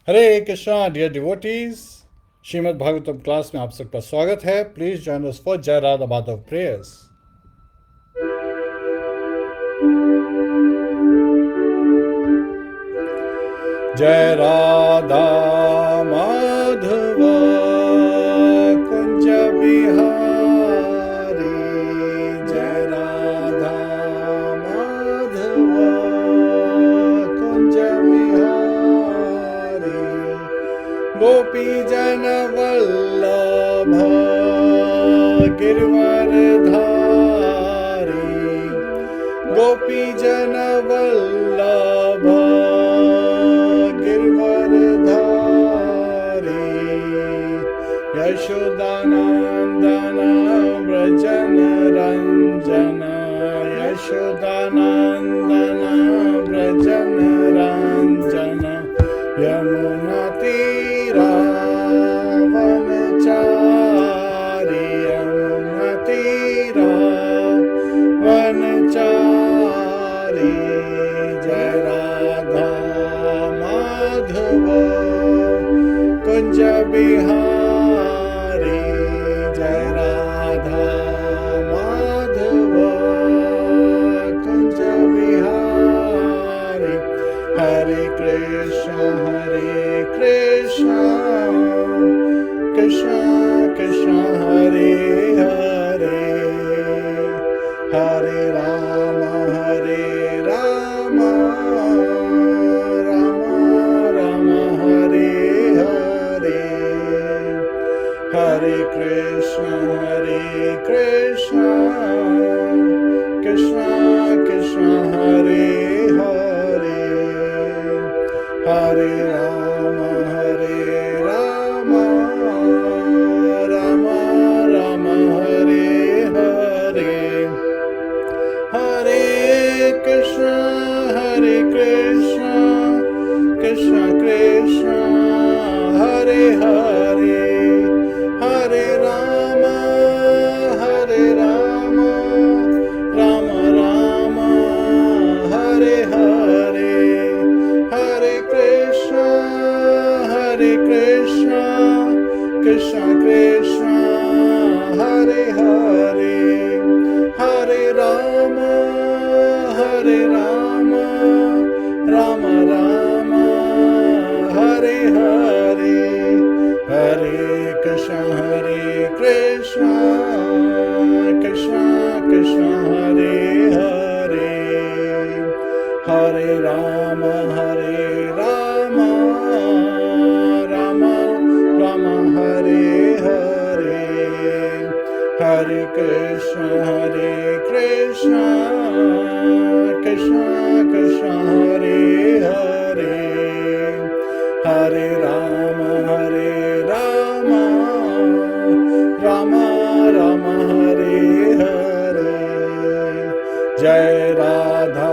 हरे Krishna dear devotees, Srimad Bhagavatam class में आप सबका स्वागत है। प्लीज जॉइन अस फॉर जय राधा माधव प्रेयर्स। जय राधा माधव कुंज बिहारी, जय राधा माधव कुंज बिहारी, गोपी जन वल्लभ गिरवरधारी, गोपी जन वल्लभ गिरवरधारी, यशोदानंदन व्रजन रंजन, यशोदानंदन व्रजन रंजन, यमुना तीरा वनचारी, यमुना तीरा वनचारी, जय राधा माधव कुंज बिहारी, जय राधा माधव कुंज बिहारी, हरे कृष्ण कृष्ण कृष्ण हरे हरे, हरे राम राम राम हरे हरे, हरे कृष्ण कृष्ण कृष्ण हरे हरे, हरे राम राम राम हरे हरे, हरे कृष्ण कृष्ण कृष्ण हरे हरे, हरे राम राम राम हरे हरे, हरे कृष्ण कृष्ण कृष्ण हरे हरे, हरे राम राम राम हरे हरे, हरे कृष्ण कृष्ण कृष्ण हरे हरे, हरे राम राम हरे हरे, हरे कृष्ण कृष्ण हरे हरे, हरे राम राम हरे हरे, जय राधा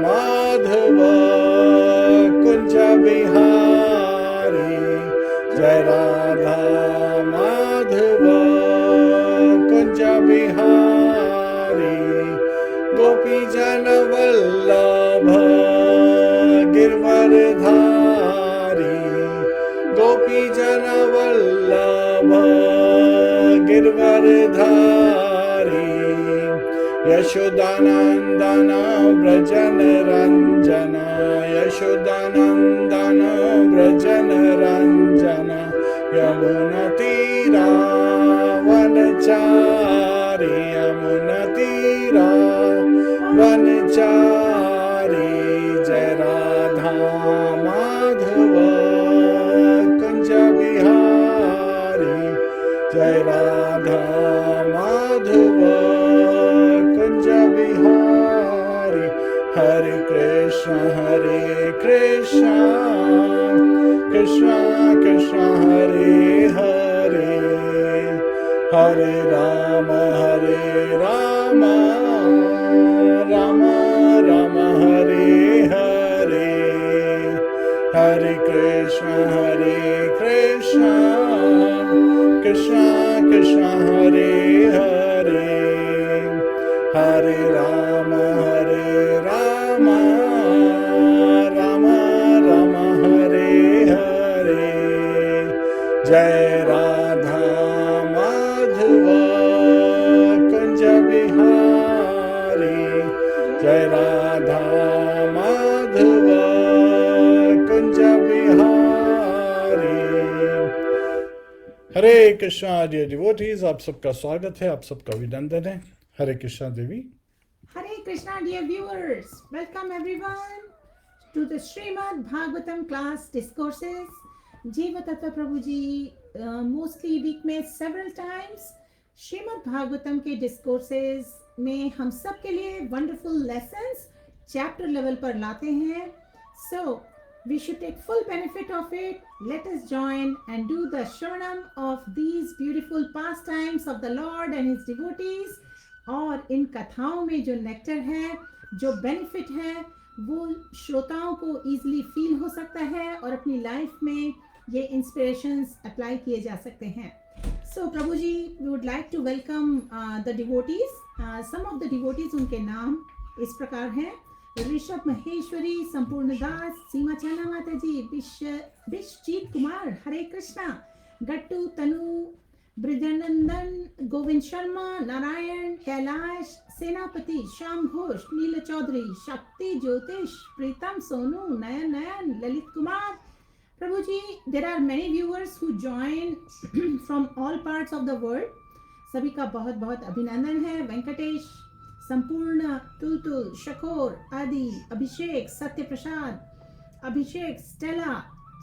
माधव कुंज बिहारी, जय राधा माधव कुंज बिहारी, गोपी जन वल्लभ गिरवरधारी, गोपी जन वल्लभ गिरवरधारी, यशोदानंदन व्रजन रंजन, यशोदानंदन व्रजन रंजन, यमुना तीरा वनचारी, यमुना तीरा वनचारी, जय राधा माधव कुंज बिहारी, जय राधा माधव कुंज बिहारी, हरे कृष्ण कृष्ण हरे हरे, हरे राम राम हरे हरे, हरे कृष्ण कृष्ण हरे हरे, हरे Ram Ram Hare Hare. Jai Radha Madhava Kunja Bihari, Jai Radha Madhava Kunja Bihari. Hare Krishna, dear devotees, आप सबका स्वागत है, आप सबका अभिनंदन है. हरे कृष्णा देवी. Hare Krishna, dear viewers. Welcome everyone to the Srimad Bhagavatam class discourses. Jiva Tattva Prabhuji mostly week में several times Shrimad Bhagavatam के discourses में हम सब के लिए wonderful lessons chapter level पर लाते हैं. So we should take full benefit of it. Let us join and do the shravanam of these beautiful pastimes of the Lord and His devotees. और इन कथाओं में जो नेक्टर है, जो बेनिफिट है, वो श्रोताओं को इजीली फील हो सकता है और अपनी लाइफ में ये इंस्पिरेशंस अप्लाई किए जा सकते हैं. So Prabhu ji, we would like to welcome the devotees. Some of the devotees, उनके नाम इस प्रकार हैं: ऋषभ महेश्वरी, संपूर्ण दास, सीमा चाना माता जी, विश्वजीत कुमार, हरे कृष्णा, गट्टू तनु, ब्रजनंदन, गोविंद शर्मा, नारायण, कैलाश, सेनापति, श्याम घोष, नील Chaudhary, Shakti, Jyotish, Pritam, Sonu, Nayan Nayan, Lalit Kumar. Prabhu ji, there are many viewers who join from all parts of the world. सभी का बहुत बहुत अभिनंदन है. वेंकटेश, संपूर्ण, तुलतुल, शकोर, आदि, अभिषेक, सत्य प्रसाद, अभिषेक, स्टेला,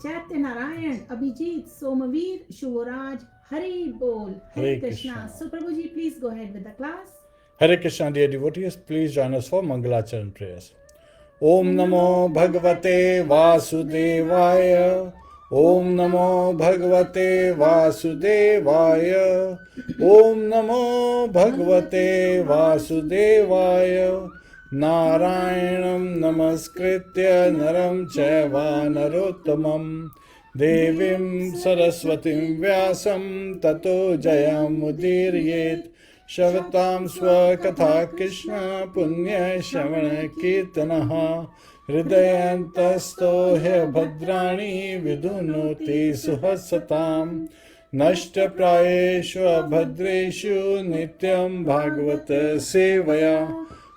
चैत्य नारायण, अभिजीत, सोमवीर, शुभराज. हरि बोल. Hare Krishna. So Prabhuji, please go ahead with the class. Hare Krishna, dear devotees, please join us for Mangalacharan prayers. Om Namo Bhagavate Vasudevaya. Om Namo Bhagavate Vasudevaya. Om Namo Bhagavate Vasudevaya. Narayanam Namaskritya Naram Chaiva Narottamam Devim Saraswatim Vyasam Tato Jayam Mudiriyet Shavatam Swakatha Krishna Punya Shavana Kirtanaha Hridayantasto He Bhadrani Vidunoti Suhasatam Nashta Prayeshu Abhadreshu Nityam Bhagavata Sevaya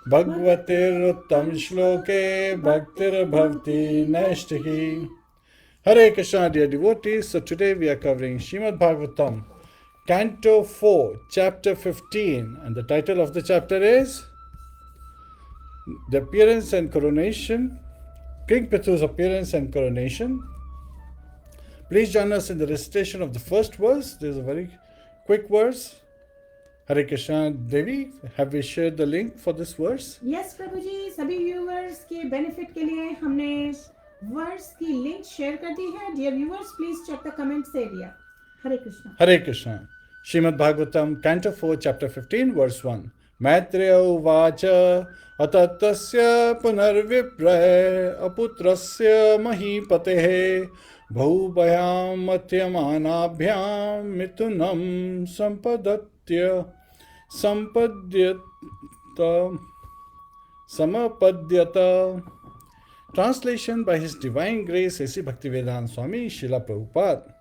Bhagavatir Uttam Shloke Bhaktir Bhavti Nashtahi. Hare Krishna, dear devotees. So today we are covering Srimad Bhagavatam, Canto 4, Chapter 15. And the title of the chapter is The Appearance and Coronation, King Pṛthu's Appearance and Coronation. Please join us in the recitation of the first verse. There is a very quick verse. Hare Krishna, Devi, have we shared the link for this verse? Yes, Prabhu ji, सभी viewers के benefit के लिए हमने verse की link share कर दी है. Dear viewers, please check the comments area. Hare Krishna. Hare Krishna. Srimad Bhagavatam canto 4 chapter 15 verse 1. Maitreya उवाच अततस्य पुनर्विप्रय अपुत्रस्य महीपतेः बहुभयां मत्यमानाभ्यां मिथुनं समपद्यत. Translation by His Divine Grace A.C. Bhaktivedanta Swami Srila Prabhupada.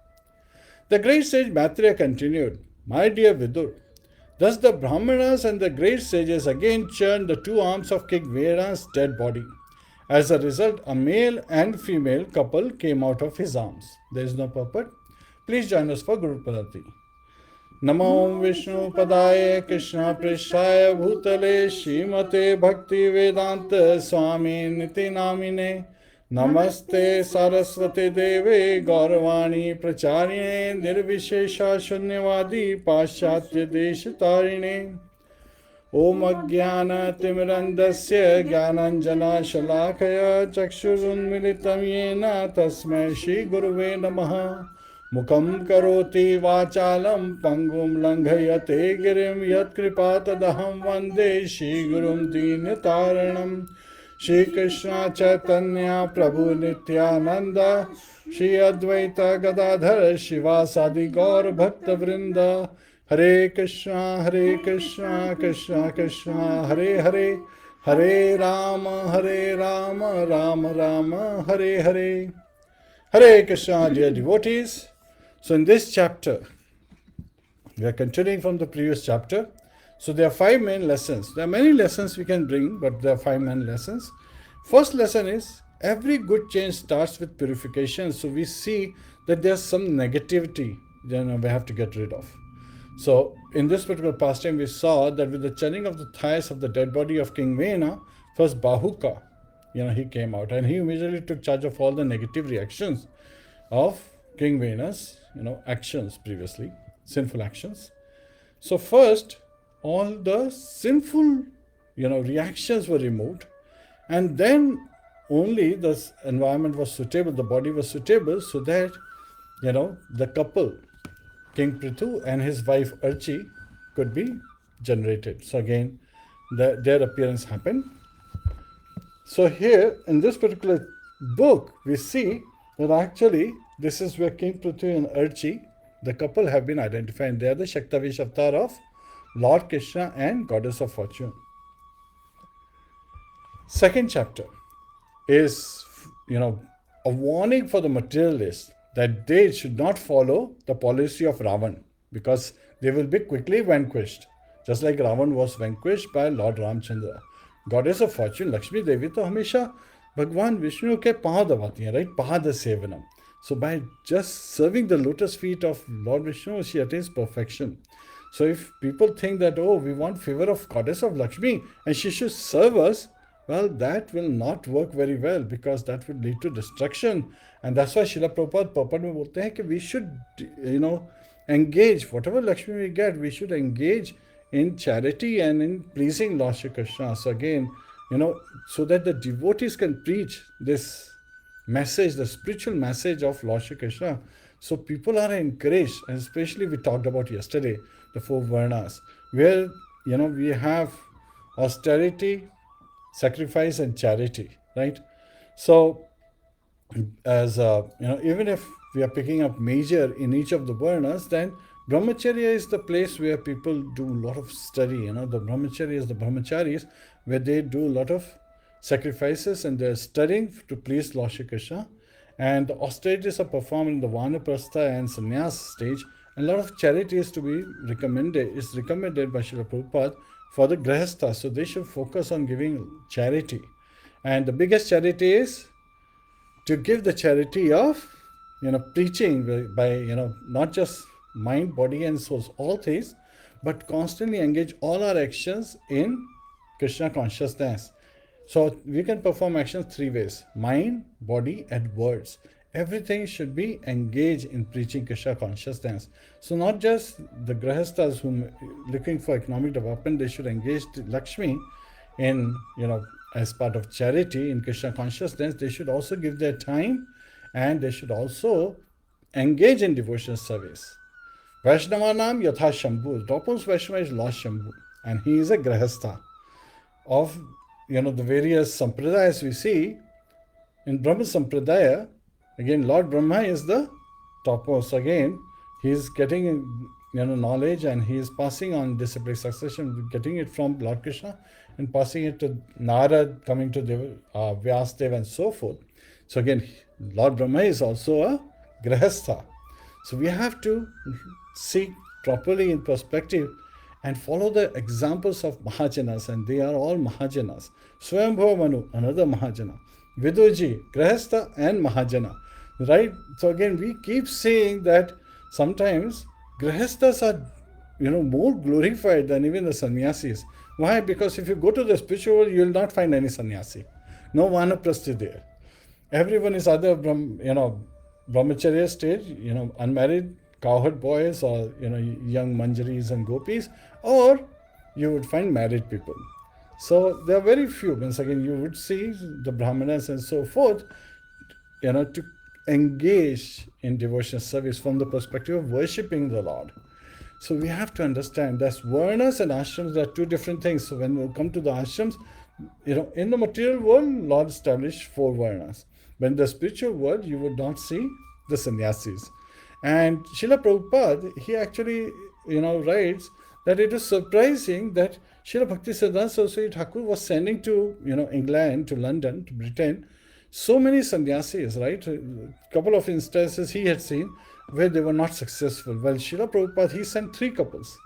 The great sage Maitreya continued, My dear Vidur, thus the Brahmanas and the great sages again churned the two arms of King Veera's dead body. As a result, a male and female couple came out of his arms. There is no purport. Please join us for Guru Padati. Namo Vishnu Padaya Krishna Prishaya Bhutale Srimate Bhakti Vedanta Swami Niti Namine Namaste Saraswati Deve Gauravani Pracharine Nirvishesha Shunyavadi Paschatya Deshatarine Om Ajnana Timirandasya Gyananjana Shalakaya Chakshurunmilitam Yena Tasmai Shri Guruve Namaha Mukam karoti vachalam pangum langhayate girim yat kripatadaham vande Shri Gurum Deenataranam. Shri Krishna Chaitanya Prabhu Nityananda Shri Advaita Gadadhar Shivasadi Gaur Bhakta Vrinda. Hare Krishna Krishna Krishna Hare Hare Hare Rama Rama Rama Hare Hare. Hare Krishna, dear devotees. So in this chapter, we are continuing from the previous chapter. So there are 5 main lessons. There are many lessons we can bring, but there are 5 main lessons. First lesson is every good change starts with purification. So we see that there's some negativity we have to get rid of. So in this particular pastime, we saw that with the churning of the thighs of the dead body of King Vena, first Bahuka, he came out and he immediately took charge of all the negative reactions of King Vena's, actions previously, sinful actions. So first, all the sinful, reactions were removed, and then only the environment was suitable, the body was suitable, so that, the couple, King Pṛthu and his wife Archi, could be generated. So again, their appearance happened. So here, in this particular book, we see that actually this is where King Pṛthu and Archi, the couple, have been identified. They are the Shaktavish avatar of Lord Krishna and Goddess of Fortune. Second chapter is, a warning for the materialists that they should not follow the policy of Ravan, because they will be quickly vanquished, just like Ravan was vanquished by Lord Ramchandra. Goddess of Fortune, Lakshmi Devi, तो हमेशा भगवान विष्णु के पाँव दबाती हैं, right? पाद सेवनम. So by just serving the lotus feet of Lord Vishnu, she attains perfection. So if people think that, oh, we want favor of Goddess of Lakshmi and she should serve us, well, that will not work very well, because that would lead to destruction. And that's why Srila Prabhupada में बोलते हैं कि we should, engage, whatever Lakshmi we get, we should engage in charity and in pleasing Lord Shri Krishna. So again, so that the devotees can preach this message, the spiritual message of Lord Shri Krishna. So people are encouraged, and especially we talked about yesterday, the 4 Varnas, where, we have austerity, sacrifice and charity, right? So as, even if we are picking up major in each of the Varnas, then Brahmacharya is the place where people do a lot of study. The Brahmacharya is the Brahmacharis, where they do a lot of sacrifices and they're studying to please Lord Shri Krishna. And the austerities are performed in the Vanaprastha and Sannyas stage. And a lot of charity is to be recommended, is recommended by Srila Prabhupada for the Grahastha. So they should focus on giving charity. And the biggest charity is to give the charity of, preaching by, not just mind, body and souls, all things, but constantly engage all our actions in Krishna consciousness. So we can perform actions 3 ways: mind, body and words. Everything should be engaged in preaching Krishna consciousness. So not just the Grahasthas who are looking for economic development, they should engage Lakshmi in, as part of charity in Krishna consciousness. They should also give their time, and they should also engage in devotional service. Vaishnavanam Yatha Shambhu. Topmost Vaishnava is Lord Shambhu, and he is a Grahastha of, the various sampradayas we see. In Brahma Sampradaya, again, Lord Brahma is the topmost. Again, he is getting, knowledge, and he is passing on disciplic succession, getting it from Lord Krishna and passing it to Narad, coming to Vyasdev and so forth. So again, Lord Brahma is also a Grahastha. So we have to see properly in perspective and follow the examples of Mahajanas, and they are all Mahajanas. Swayambhava Manu, another Mahajana. Viduji, Grahastha and Mahajana. Right? So again, we keep saying that sometimes Grahasthas are, more glorified than even the sannyasis. Why? Because if you go to the spiritual world, you will not find any sannyasi. No vanaprasthi there. Everyone is either brahmacharya stage, unmarried cowherd boys, or young manjaris and gopis, or you would find married people. So there are very few. Once again, you would see the brahmanas and so forth, to engage in devotional service from the perspective of worshipping the Lord. So we have to understand that varnas and ashrams are 2 different things. So when we come to the ashrams, in the material world, Lord established 4 varnas. But in the spiritual world, you would not see the sannyasis. And Srila Prabhupada, he actually, writes that it is surprising that Srila Bhaktisiddhanta Saraswati Thakur was sending to, England, to London, to Britain, so many sannyasis, right? A couple of instances he had seen, where they were not successful. Well, Srila Prabhupada, he sent three couples,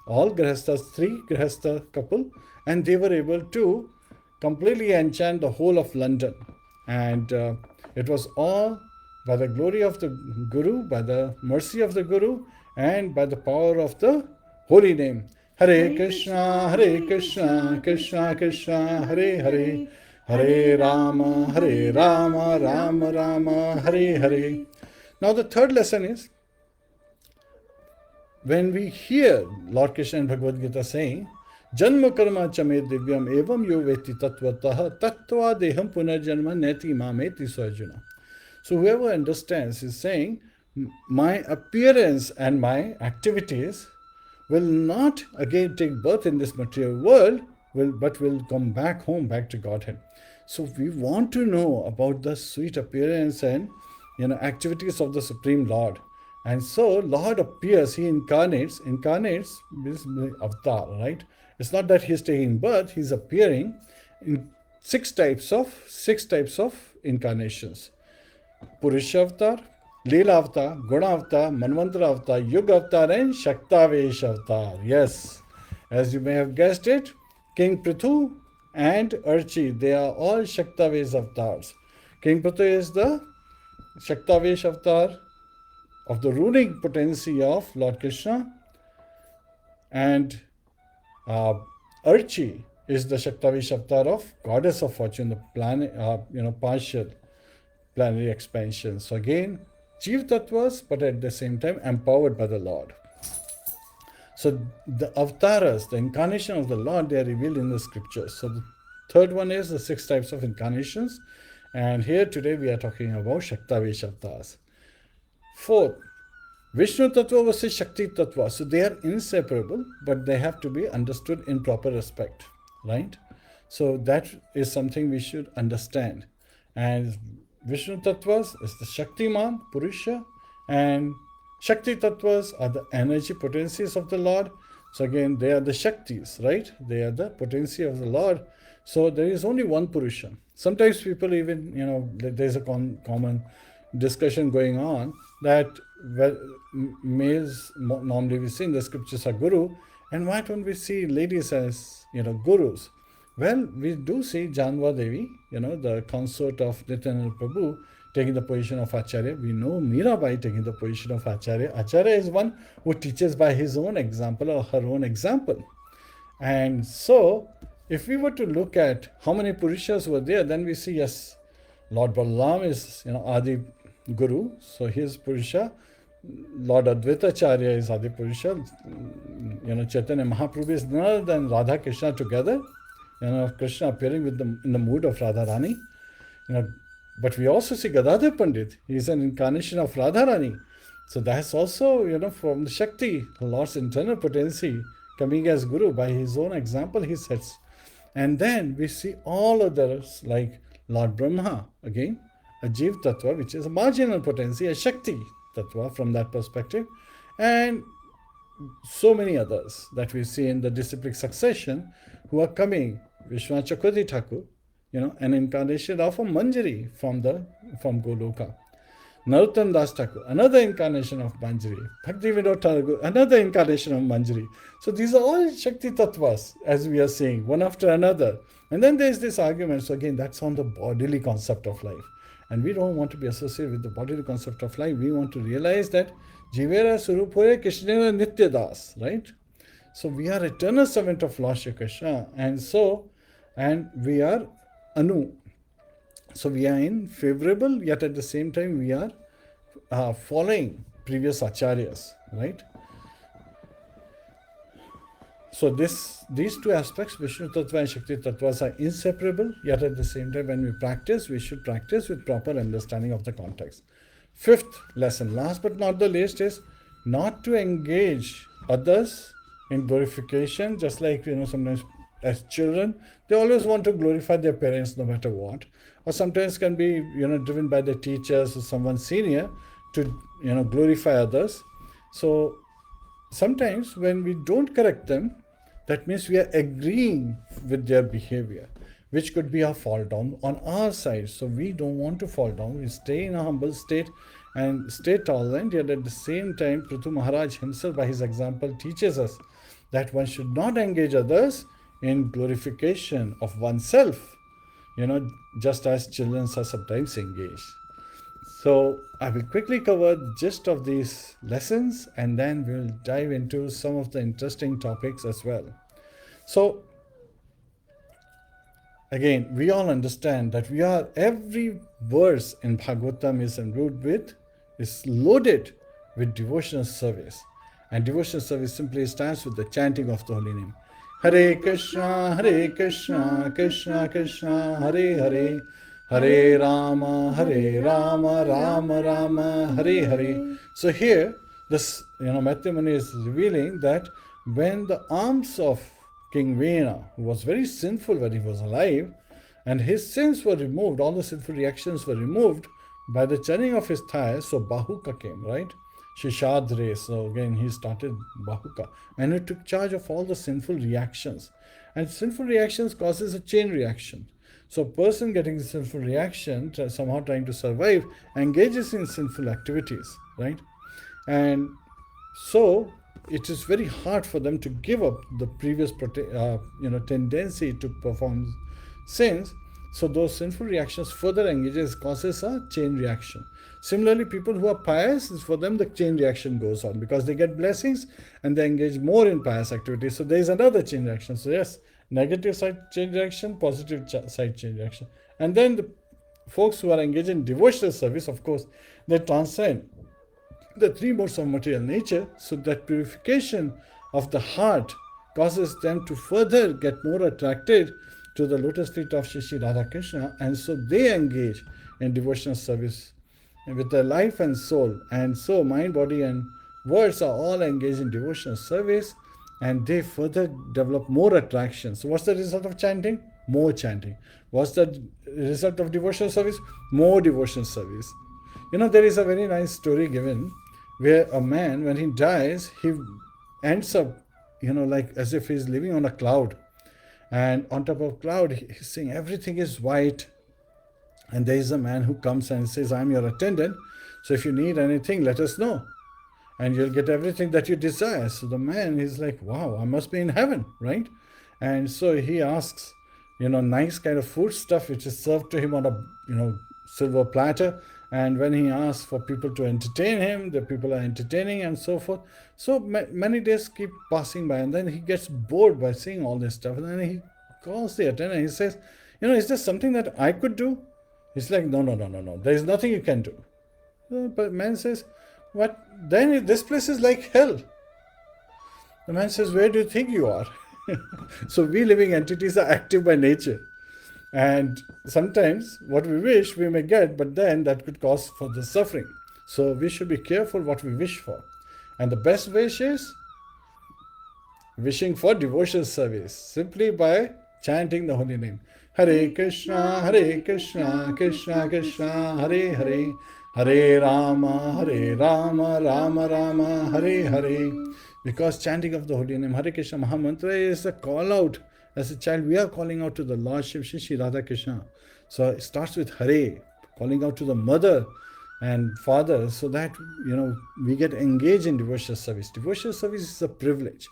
all Grihasthas, three Grihastha couple, and they were able to completely enchant the whole of London. And it was all by the glory of the Guru, by the mercy of the Guru, and by the power of the holy name. Hare Krishna, Hare Krishna, Krishna Krishna, Hare Hare, Hare Rama, Rama Rama, Hare Hare. Now the third lesson is, when we hear Lord Krishna in Bhagavad Gita saying, Janma karma chame divyam evam yo veti tattvataha tattva deham punarjanma neti mameti swajuna. So whoever understands is saying, my appearance and my activities will not again take birth in this material world, but will come back home, back to Godhead. So we want to know about the sweet appearance and activities of the Supreme Lord. And so Lord appears, he incarnates means avatar, right? It's not that he's taking birth, he's appearing in six types of incarnations. Purusha avatar, Leela avatar, Guna avatar, Manvantara avatar, Yuga avatar, and Shaktavesh avatar. Yes, as you may have guessed it, King Pṛthu and Archi, they are all Shaktavesh avatars. King Pṛthu is the Shaktavesh avatar of the ruling potency of Lord Krishna, and Archi is the Shaktavesh avatar of Goddess of Fortune, the planet, partial planetary expansion. So again, Jiva Tattvas, but at the same time empowered by the Lord. So the avatars, the incarnation of the Lord, they are revealed in the scriptures. So the third one is the six types of incarnations. And here today we are talking about Shaktavesh avatars. Fourth, Vishnu Tattva versus Shakti Tattva. So they are inseparable, but they have to be understood in proper respect, right? So that is something we should understand. And Vishnu Tattvas is the Shaktiman, Purusha, and Shakti Tattvas are the energy potencies of the Lord. So again, they are the Shaktis, right? They are the potency of the Lord. So there is only one Purusha. Sometimes people even, there's a common discussion going on that males, normally we see in the scriptures, are Guru, and why don't we see ladies as, Gurus? Well, we do see Janva Devi, the consort of Nityananda Prabhu, taking the position of Acharya. We know Mirabai taking the position of Acharya. Acharya is one who teaches by his own example or her own example. And so, if we were to look at how many Purushas were there, then we see, yes, Lord Balaram is, Adi Guru, so he is Purusha. Lord Advaita Acharya is Adi Purusha. Chaitanya Mahaprabhu is none other than Radha Krishna together. Krishna appearing in the mood of Radharani. But we also see Gadadhar Pandit. He is an incarnation of Radharani. So that's also, from the Shakti, the Lord's internal potency, coming as Guru. By his own example, he sets. And then we see all others like Lord Brahma, again, a Jiva Tattva, which is a marginal potency, a Shakti Tattva from that perspective. And so many others that we see in the disciplic succession who are coming. Vishwanath Chakravarti Thakur, an incarnation of a Manjari from Goloka. Narottam Das Thakur, another incarnation of Manjari. Bhakti Vinod Thakur, another incarnation of Manjari. So these are all Shakti Tattvas, as we are saying, one after another. And then there is this argument. So again, that's on the bodily concept of life. And we don't want to be associated with the bodily concept of life. We want to realize that Jivera Surupoya Krishnera Nitya Das, right? So we are eternal servant of Lord Shri Krishna. And we are Anu. So we are in favorable, yet at the same time we are following previous acharyas, right? So these two aspects, Vishnu Tattva and Shakti Tattvas, are inseparable, yet at the same time when we practice, we should practice with proper understanding of the context. Fifth lesson, last but not the least, is not to engage others in glorification, just like, sometimes as children, they always want to glorify their parents no matter what. Or sometimes can be, driven by their teachers or someone senior to, glorify others. So sometimes when we don't correct them, that means we are agreeing with their behavior, which could be a fall down on our side. So we don't want to fall down. We stay in a humble state and stay tolerant, yet at the same time, Pṛthu Maharaj himself, by his example, teaches us that one should not engage others in glorification of oneself, just as children are sometimes engaged. So I will quickly cover the gist of these lessons and then we'll dive into some of the interesting topics as well. So again, we all understand that every verse in Bhagavatam is loaded with devotional service. And devotional service simply starts with the chanting of the holy name. Hare Krishna, Krishna Krishna, Hare Hare, Hare Rama, Rama Rama, Hare Hare. So here, this Maitreya Muni is revealing that when the arms of King Vena, who was very sinful when he was alive, and his sins were removed, all the sinful reactions were removed by the churning of his thighs, so Bahuka came, right? Shishadre, so again he started Bahuka, and he took charge of all the sinful reactions. And sinful reactions causes a chain reaction. So a person getting the sinful reaction, somehow trying to survive, engages in sinful activities, right? And so it is very hard for them to give up the previous tendency to perform sins. So those sinful reactions further engages, causes a chain reaction. Similarly, people who are pious, for them the chain reaction goes on because they get blessings and they engage more in pious activities. So there is another chain reaction. So yes, negative side chain reaction, positive side chain reaction. And then the folks who are engaged in devotional service, of course, they transcend the three modes of material nature, so that purification of the heart causes them to further get more attracted to the lotus feet of Shri Radha Krishna, and so they engage in devotional service with their life and soul. And so mind, body and words are all engaged in devotional service, and they further develop more attraction. So what's the result of chanting? More chanting. What's the result of devotional service? More devotional service. There is a very nice story given where a man, when he dies, he ends up, like as if he's living on a cloud. And on top of cloud, he's saying everything is white. And there is a man who comes and says, I'm your attendant. So if you need anything, let us know. And you'll get everything that you desire. So the man is like, wow, I must be in heaven, right? And so he asks, nice kind of food stuff, which is served to him on a, silver platter. And when he asks for people to entertain him, the people are entertaining and so forth. So many days keep passing by, and then he gets bored by seeing all this stuff. And then he calls the attendant. He says, is there something that I could do? He's like, no. There is nothing you can do. But man says, what? Then this place is like hell. The man says, where do you think you are? So we living entities are active by nature. And sometimes what we wish we may get, but then that could cause further suffering. So we should be careful what we wish for. And the best wish is wishing for devotional service, simply by chanting the holy name. Hare Krishna, Krishna Krishna, Hare Hare, Hare Rama, Rama Rama, Hare Hare. Because chanting of the holy name, Hare Krishna Mahamantra, is a call out. As a child, we are calling out to the Lordship Shri Radha Krishna. So it starts with Hare, calling out to the mother and father, so that we get engaged in devotional service. Devotional service is a privilege,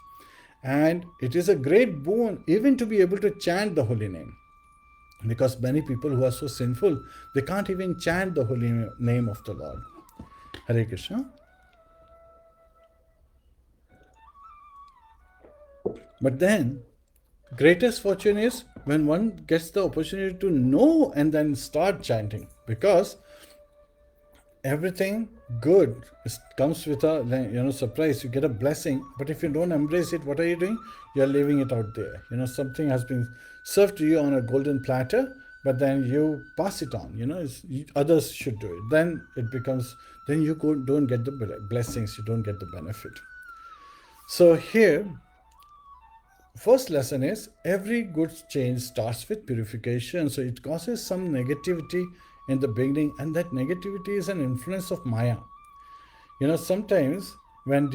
and it is a great boon even to be able to chant the holy name. Because many people who are so sinful, they can't even chant the holy name of the Lord. Hare Krishna. But then, greatest fortune is when one gets the opportunity to know and then start chanting, because everything good comes with a surprise. You get a blessing, but if you don't embrace it, what are you doing? You're leaving it out there. Something has been served to you on a golden platter, but then you pass it on. Others should do it. Then it becomes, then you don't get the blessings, you don't get the benefit. So here, first lesson is every good change starts with purification. So it causes some negativity in the beginning, and that negativity is an influence of Maya. Sometimes when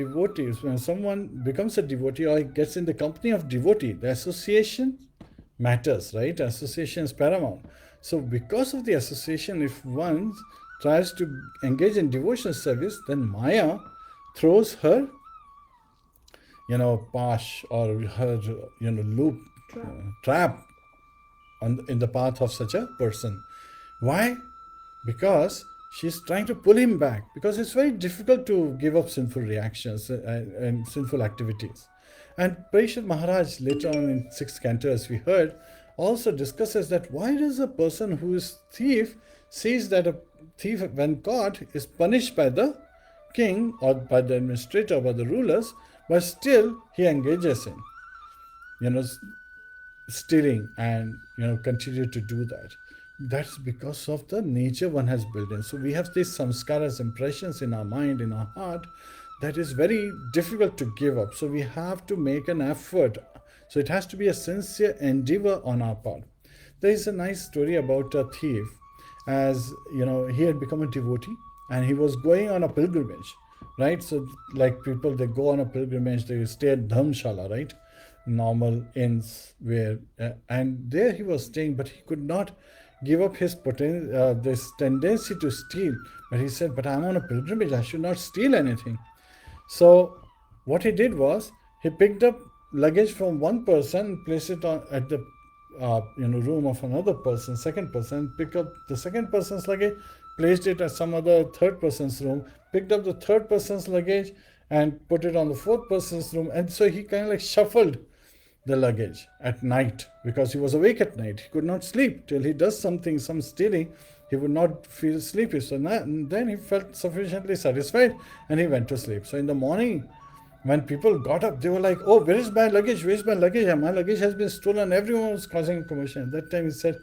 someone becomes a devotee or gets in the company of devotee, the association matters, right? Association is paramount. So because of the association, if one tries to engage in devotional service, then Maya throws her, pash or her, loop, Trap. trap in the path of such a person. Why? Because she's trying to pull him back, because it's very difficult to give up sinful reactions and sinful activities. And Parishad Maharaj later on in 6th canto, as we heard, also discusses that why does a person who is thief sees that a thief when caught is punished by the king or by the administrator or by the rulers, but still he engages in you know stealing and continue to do that. That's because of the nature one has built in. So we have these samskaras, impressions in our mind, in our heart, that is very difficult to give up. So we have to make an effort. So it has to be a sincere endeavor on our part. There is a nice story about a thief. As he had become a devotee and he was going on a pilgrimage, right? So like people, they go on a pilgrimage, they stay at dharmshala, right? Normal inns where and there he was staying, but he could not give up his this tendency to steal. But he said, but I'm on a pilgrimage, I should not steal anything. So what he did was he picked up luggage from one person, placed it on at the room of another person, second person, picked up the second person's luggage, placed it at some other third person's room, picked up the third person's luggage and put it on the fourth person's room. And so he kind of like shuffled the luggage at night because he was awake at night. He could not sleep till he does something, some stealing. He would not feel sleepy. So then he felt sufficiently satisfied and he went to sleep. So in the morning, when people got up, they were like, oh, where is my luggage? Where is my luggage? My luggage has been stolen. Everyone was causing a commotion. At that time he said,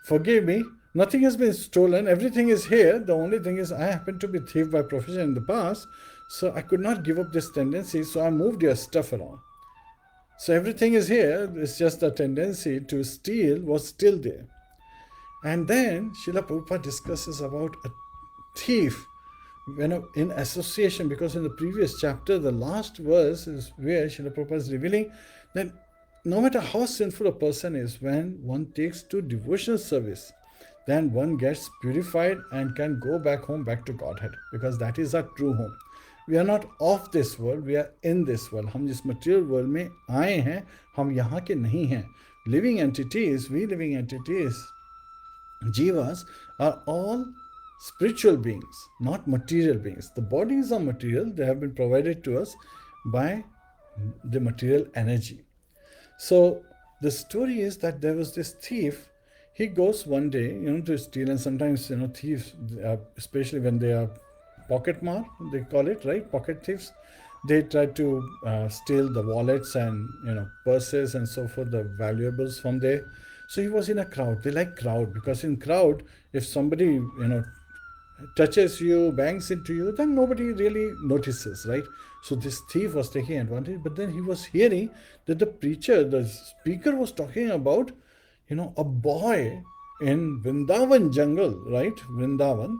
forgive me, nothing has been stolen. Everything is here. The only thing is I happen to be a thief by profession in the past. So I could not give up this tendency. So I moved your stuff around. So everything is here. It's just the tendency to steal was still there. And then Srila Prabhupada discusses about a thief in association, because in the previous chapter, the last verse is where Srila Prabhupada is revealing that no matter how sinful a person is, when one takes to devotional service, then one gets purified and can go back home, back to Godhead, because that is our true home. We are not of this world, we are in this world. हम जिस material world में आए हैं, हम यहाँ के नहीं हैं. Living entities, we living entities, jivas, are all spiritual beings, not material beings. The bodies are material, they have been provided to us by the material energy. So the story is that there was this thief. He goes one day, to steal, and sometimes, thieves, especially when they are pocket mar, they call it, right? Pocket thieves. They try to steal the wallets and, purses and so forth, the valuables from there. So he was in a crowd. They like crowd because in crowd, if somebody, touches you, bangs into you, then nobody really notices, right? So this thief was taking advantage, but then he was hearing that the speaker was talking about, a boy in Vrindavan jungle, right? Vrindavan,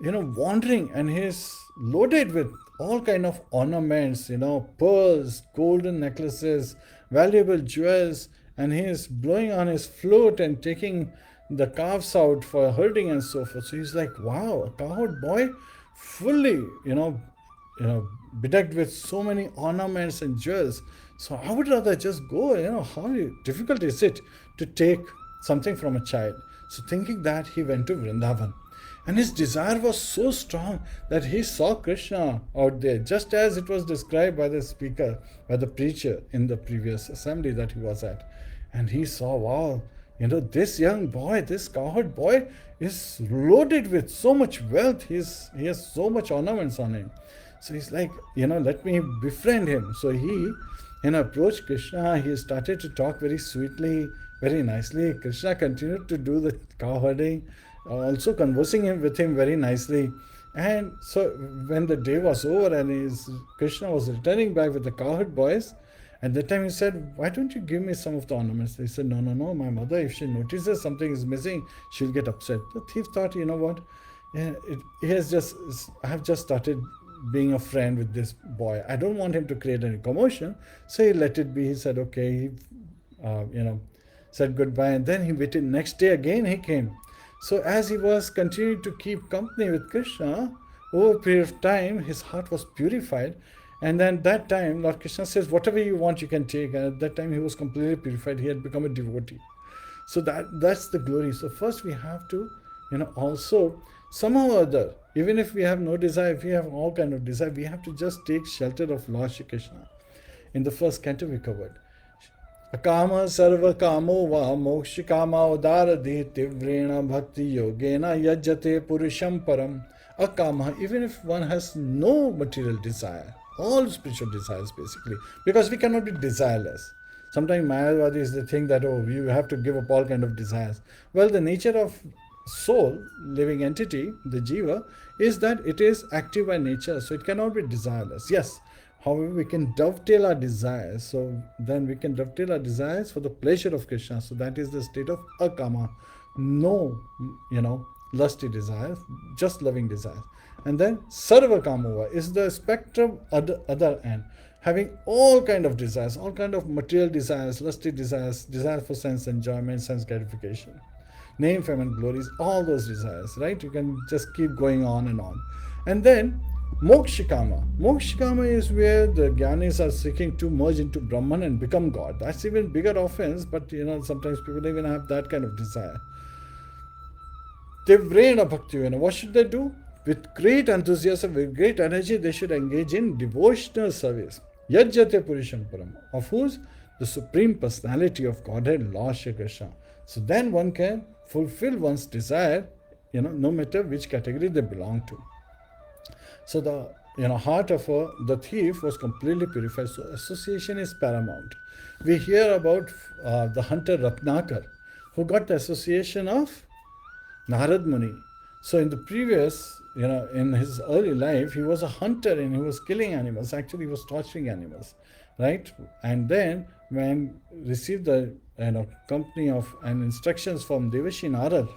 wandering, and he's loaded with all kind of ornaments, pearls, golden necklaces, valuable jewels, and he's blowing on his flute and taking the calves out for herding and so forth. So he's like, wow, a cowherd boy, fully, bedecked with so many ornaments and jewels. So I would rather just go, how difficult is it to take something from a child? So thinking that, he went to Vrindavan. And his desire was so strong that he saw Krishna out there, just as it was described by the speaker, by the preacher in the previous assembly that he was at. And he saw, wow, this young boy, this cowherd boy is loaded with so much wealth. He has so much ornaments on him. So he's like, let me befriend him. So he, approached Krishna. He started to talk very sweetly, very nicely. Krishna continued to do the cowherding, also conversing with him very nicely. And so when the day was over and Krishna was returning back with the cowherd boys, at that time he said, why don't you give me some of the ornaments? They said, no, my mother, if she notices something is missing, she'll get upset. The thief thought, what? Yeah, I have just started being a friend with this boy. I don't want him to create any commotion. So he let it be. He said, okay. He, said goodbye. And then he waited. Next day again he came. So as he was continuing to keep company with Krishna, over a period of time, his heart was purified. And then that time, Lord Krishna says, whatever you want, you can take. And at that time, he was completely purified. He had become a devotee. So that's the glory. So first we have to, also somehow or other, even if we have no desire, if we have all kind of desire, we have to just take shelter of Lord Shri Krishna. In the first canto we covered. Akama sarva kamo va mokshikama udaradi tivrena bhakti yogena yajate purusham param. Akama, even if one has no material desire, all spiritual desires basically, because we cannot be desireless. Sometimes Mayavadis they think that, oh, you have to give up all kind of desires. Well, the nature of soul, living entity, the jiva, is that it is active by nature, so it cannot be desireless. Yes, however, we can dovetail our desires. So then we can dovetail our desires for the pleasure of Krishna. So that is the state of akama. No, lusty desires, just loving desires. And then sarva kamova is the spectrum other end, having all kind of desires, all kind of material desires, lusty desires, desire for sense enjoyment, sense gratification, name, fame, and glories, all those desires, right? You can just keep going on and on. And then Mokshikama. Mokshikama is where the Gyanis are seeking to merge into Brahman and become God. That's even bigger offense, but sometimes people even have that kind of desire. Tivrena Bhaktivena. What should they do? With great enthusiasm, with great energy, they should engage in devotional service. Yajjate Purusham Param. Of whose? The Supreme Personality of Godhead, Lord Shri Krishna. So then one can fulfill one's desire, no matter which category they belong to. So the heart of the thief was completely purified. So association is paramount. We hear about the hunter Ratnakar, who got the association of Narad Muni. So in the previous, in his early life, he was a hunter and he was killing animals. Actually, he was torturing animals, right? And then when received the company of and instructions from Devashi Narad,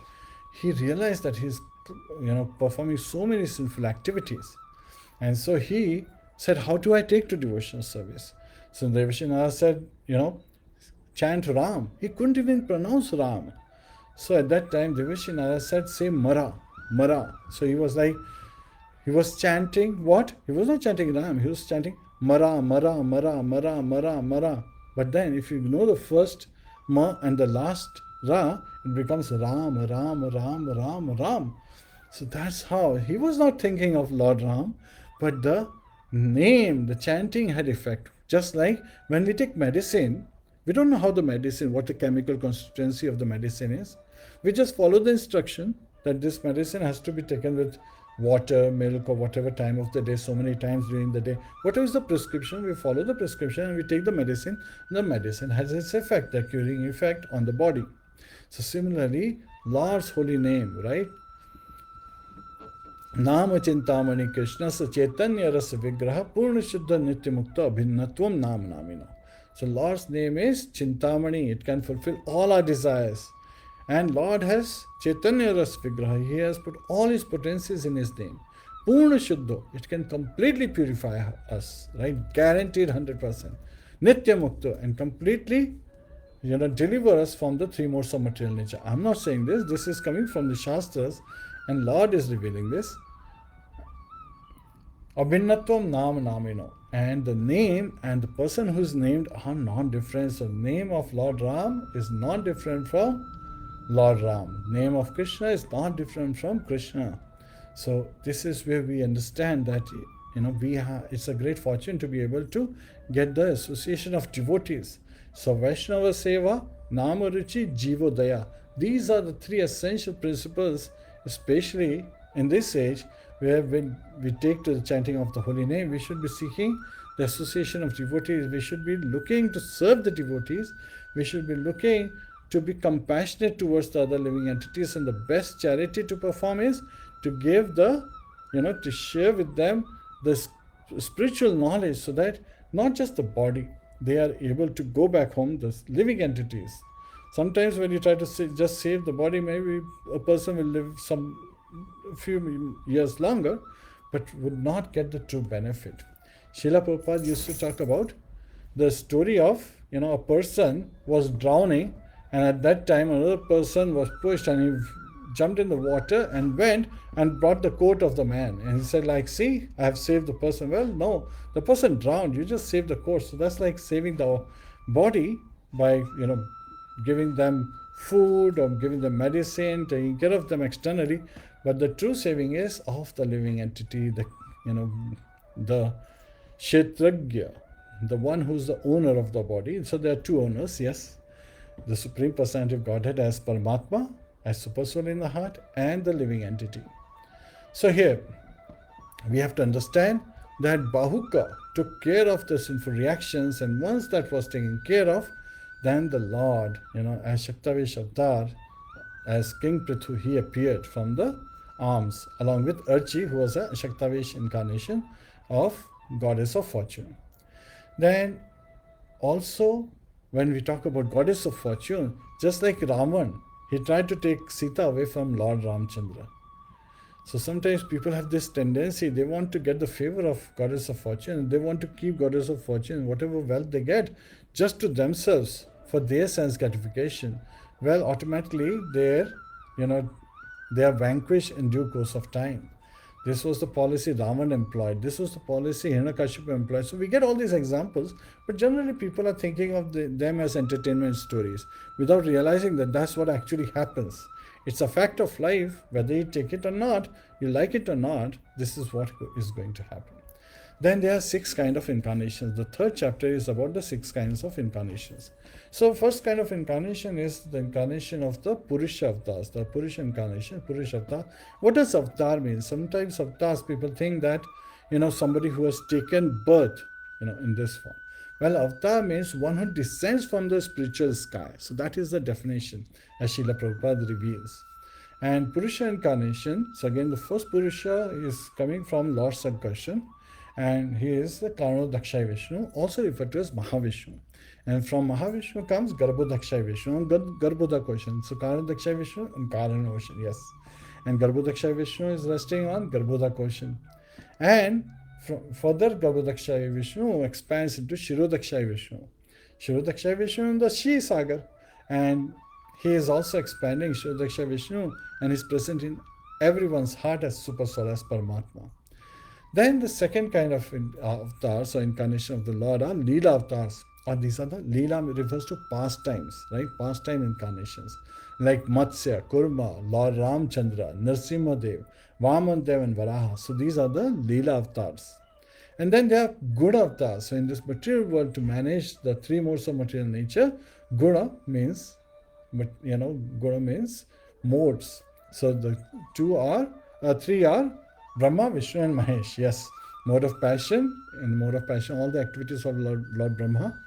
he realized that he's performing so many sinful activities. And so he said, how do I take to devotional service? So Devashi Narad said, chant Ram. He couldn't even pronounce Ram. So at that time, Devashi Narad said, say Mara, Mara. So he was chanting what? He was not chanting Ram, he was chanting Mara, Mara, Mara, Mara, Mara, Mara. But then if you know the first Ma and the last Ra, it becomes Ram, Ram, Ram, Ram, Ram. So that's how he was not thinking of Lord Ram, but the name, the chanting had effect. Just like when we take medicine, we don't know how what the chemical constituency of the medicine is. We just follow the instruction that this medicine has to be taken with water, milk, or whatever time of the day, so many times during the day. Whatever is the prescription, we follow the prescription and we take the medicine. The medicine has its effect, the curing effect on the body. So similarly, Lord's holy name, right? Nama Chintamani Krishna Sa Chaitanya Rasa Vigraha Purna Shuddha Nitya Mukta Abhinatvam Nam Namino. So Lord's name is Chintamani. It can fulfill all our desires. And Lord has Chaitanya Ras Vigraha. He has put all his potencies in his name. Purna Shuddha. It can completely purify us, right? Guaranteed 100%. Nitya Mukta. And completely, deliver us from the three modes of material nature. I'm not saying this. This is coming from the Shastras. And Lord is revealing this. Abhinatvam Nam Namino. And the name and the person who is named are non-different. So the name of Lord Ram is not different from Lord Ram. Name of Krishna is not different from Krishna. So this is where we understand that it's a great fortune to be able to get the association of devotees. So Vaishnava Seva, Nama Ruchi, Jiva Daya. These are the three essential principles, especially in this age, where when we take to the chanting of the holy name, we should be seeking the association of devotees. We should be looking to serve the devotees. We should be looking to be compassionate towards the other living entities. And the best charity to perform is to give to share with them the spiritual knowledge, so that not just the body, they are able to go back home, the living entities. Sometimes when you try to just save the body, maybe a person will live a few years longer, but would not get the true benefit. Srila Prabhupada used to talk about the story of, a person was drowning, and at that time another person was pushed and he jumped in the water and went and brought the coat of the man. And he said, like, see, I have saved the person. Well, no, the person drowned. You just saved the coat. So that's like saving the body by, giving them food or giving them medicine, taking care of them externally. But the true saving is of the living entity, the Kshetragya, the one who's the owner of the body. So there are two owners, yes. The Supreme Personality of Godhead as Paramatma, as Super Soul in the heart, and the living entity. So here, we have to understand that Bahuka took care of the sinful reactions, and once that was taken care of, then the Lord, as Shaktavesh Avatar, as King Pṛthu, he appeared from the arms, along with Archi, who was a Shaktavesh incarnation of Goddess of Fortune. Then also, when we talk about Goddess of Fortune, just like Ravan, he tried to take Sita away from Lord Ramchandra. So sometimes people have this tendency, they want to get the favor of Goddess of Fortune, they want to keep Goddess of Fortune, whatever wealth they get, just to themselves, for their sense gratification. Well, automatically they are vanquished in due course of time. This was the policy Ravan employed. This was the policy Hiranyakashipu employed. So we get all these examples, but generally people are thinking of them as entertainment stories without realizing that that's what actually happens. It's a fact of life, whether you take it or not, you like it or not, this is what is going to happen. Then there are 6 kinds of incarnations. The 3rd chapter is about the 6 kinds of incarnations. So first kind of incarnation is the incarnation of the Purusha avatars, the Purusha incarnation, Purusha avatar. What does avatar mean? Sometimes avatars, people think that, somebody who has taken birth, in this form. Well, avatar means one who descends from the spiritual sky. So that is the definition, as Srila Prabhupada reveals. And Purusha incarnation, so again the first Purusha is coming from Lord Sankarshan, and he is the Karanodakshaya Vishnu, also referred to as Mahavishnu. And from Mahavishnu comes Garbhodakshaya Vishnu and Garbhodakoshan. So Karanodakshaya Vishnu and Karanoshan, yes. And Garbhodakshaya Vishnu is resting on Garbhodakoshan. And further, Garbhodakshaya Vishnu expands into Shirodakshaya Vishnu. Shirodakshaya Vishnu in the Shi Sagar. And he is also expanding Shirodakshaya Vishnu and is present in everyone's heart as Super Soul, as Paramatma. Then the second kind of avatars or incarnation of the Lord are Leela avatars. Or these are the Leela refers to pastimes, right? Pastime incarnations. Like Matsya, Kurma, Lord Ramchandra, Nrsimhadev, Vamandev and Varaha. So these are the Leela avatars. And then there are Guna avatars. So in this material world, to manage the 3 modes of material nature, Guna means, Guna means modes. So the 3 are Brahma, Vishnu and Mahesh. Yes, mode of passion. In mode of passion, all the activities of Lord Brahma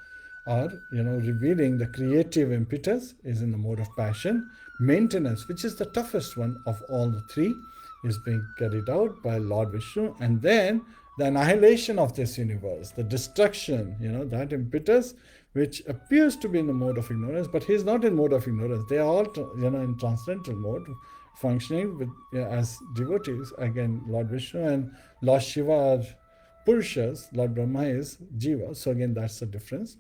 are, revealing the creative impetus is in the mode of passion. Maintenance, which is the toughest one of all the 3, is being carried out by Lord Vishnu. And then the annihilation of this universe, the destruction, that impetus, which appears to be in the mode of ignorance, but he is not in mode of ignorance. They are all, in transcendental mode, functioning with as devotees. Again, Lord Vishnu and Lord Shiva are Purushas, Lord Brahma is Jiva. So again, that's the difference.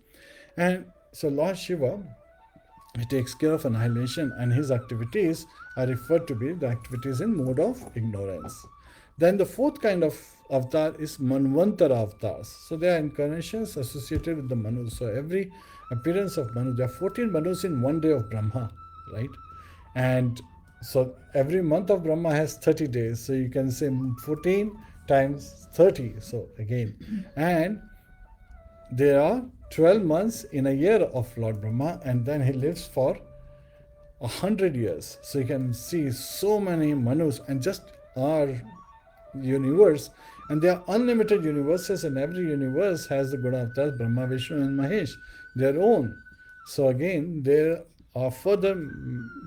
And so Lord Shiva, he takes care of annihilation, and his activities are referred to be the activities in mode of ignorance. Then the 4th kind of avatar is Manvantara avatars. So they are incarnations associated with the Manus. So every appearance of Manu, there are 14 Manus in one day of Brahma, right? And so every month of Brahma has 30 days. So you can say 14 times 30. So again, and there are 12 months in a year of Lord Brahma, and then he lives for 100 years. So you can see so many Manus, and just our universe, and there are unlimited universes, and every universe has the Guna avatars, Brahma, Vishnu and Mahesh, their own. So again, there are further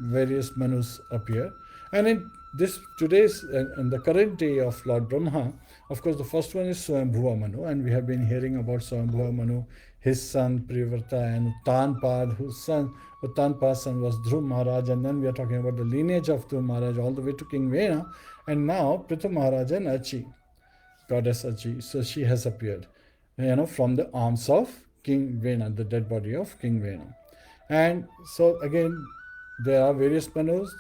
various Manus appear. And in this today's and the current day of Lord Brahma, of course, the first one is Swayambhuva Manu, and we have been hearing about Swayambhuva Manu, his son Priyavrata, and Uttanpad, whose son, Uttanpad's son was Dhruv Maharaj, and then we are talking about the lineage of Dhruv Maharaj all the way to King Vena, and now Pṛthu Maharaj and Achi, goddess Achi. So she has appeared, from the arms of King Vena, the dead body of King Vena. And so again, there are various Manus.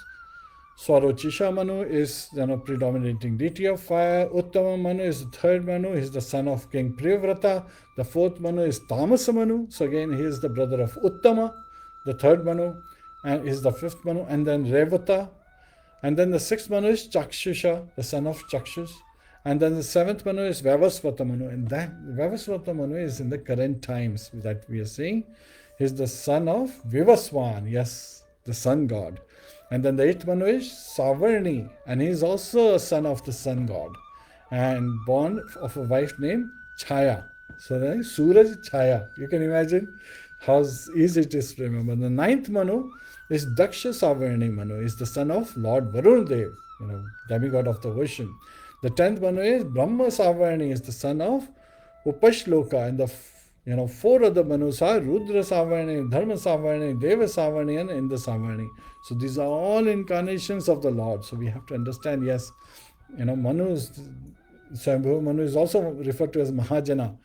Swarochisha Manu is predominating deity of fire. Uttama Manu is the third Manu. He is the son of King Priyavrata. The fourth Manu is Tamasa Manu. So again, he is the brother of Uttama, the third Manu, and is the fifth Manu. And then Revata. And then the sixth Manu is Chakshusha, the son of Chakshus. And then the seventh Manu is Vavasvata Manu. And that Vavasvata Manu is in the current times that we are seeing. He is the son of Vivaswan, yes, the sun god. And then the eighth Manu is Savarni, and he is also a son of the sun god, and born of a wife named Chaya. So then Suraj Chaya. You can imagine how easy it is to remember. The ninth Manu is Daksha Savarni Manu, is the son of Lord Varun Dev, demigod of the ocean. The 10th Manu is Brahma Savarni, is the son of Upashloka, and the four other Manus are Rudra Savarni, Dharma Savarni, Deva Savarni, and Indra Savarni. So these are all incarnations of the Lord. So we have to understand, yes, Manu is, Swayambhu Manu is also referred to as Mahajana.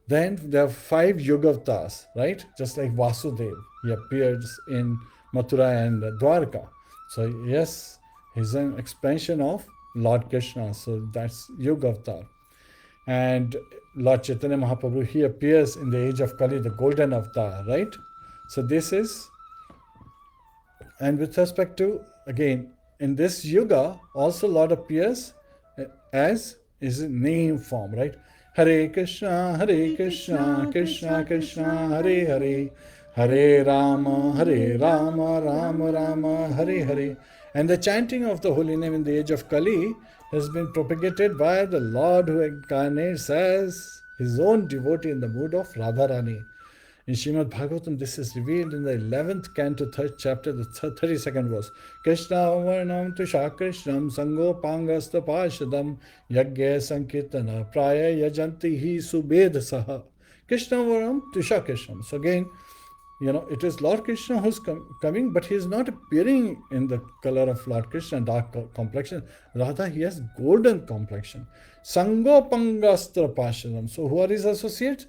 Then there are 5 Yugavatars, right? Just like Vasudev, he appears in Mathura and Dwarka. So yes, he's an expansion of Lord Krishna. So that's Yugavatar. And Lord Chaitanya Mahaprabhu, he appears in the age of Kali, the golden avatar, right? So this is, and with respect to, again, in this yuga, also Lord appears as his name form, right? Hare Krishna, Krishna Krishna, Hare Hare, Hare Rama, Rama Rama, Hare Hare. And the chanting of the holy name in the age of Kali has been propagated by the Lord who incarnates as his own devotee in the mood of Radharani. In Srimad Bhagavatam, this is revealed in the 11th canto, 3rd chapter, the 32nd verse. Krishna varnam tusha krishnam sango pangasta pashadam yagya sankirtana praya yajanti hi subedha saha. Krishna varnam tusha krishnam. So again, it is Lord Krishna who's coming, but he is not appearing in the color of Lord Krishna, dark complexion. Rather, he has golden complexion. Sango pangastra pashadam. So who are his associates?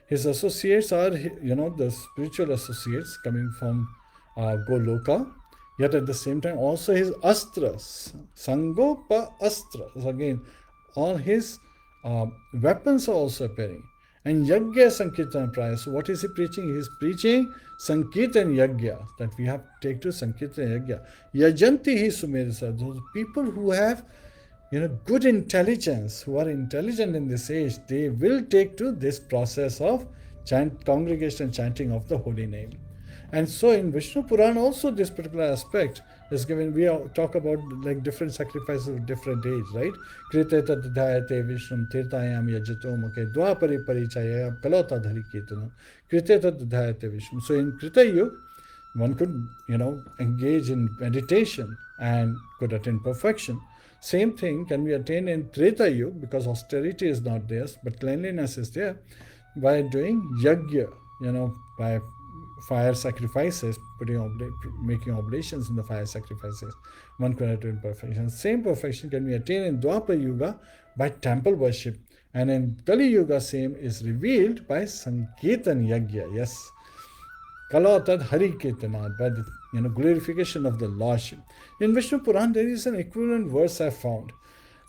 His associates are, the spiritual associates coming from Goloka, yet at the same time also his astras, Sangopa astra. So again, all his weapons are also appearing. And Yagya Sankirtan Praya. So what is he preaching? He is preaching Sankirtan Yagya, that we have to take to Sankirtan Yagya. Yajanti hi Sumedasa. Those people who have good intelligence, who are intelligent in this age, they will take to this process of congregation chanting of the holy name. And so in Vishnu Puran also this particular aspect is given. We talk about like different sacrifices of different age, right? Krite tadhyayate Vishnu tirtayam yajato mukhe dvapari parichaya kalota dhari kirtana. Krite tadhyayate Vishnu. So in Krita Yuga, one could, engage in meditation and could attain perfection. Same thing can be attained in Treta Yuga because austerity is not there, but cleanliness is there by doing yagya, by fire sacrifices, making oblations in the fire sacrifices. One could attain perfection. Same perfection can be attained in Dwapara Yuga by temple worship, and in Kali Yuga same is revealed by Sankirtan Yagya. Yes, Kalatad Hari Kirtanat, by the glorification of the Lordship. In Vishnu Puran, there is an equivalent verse I found.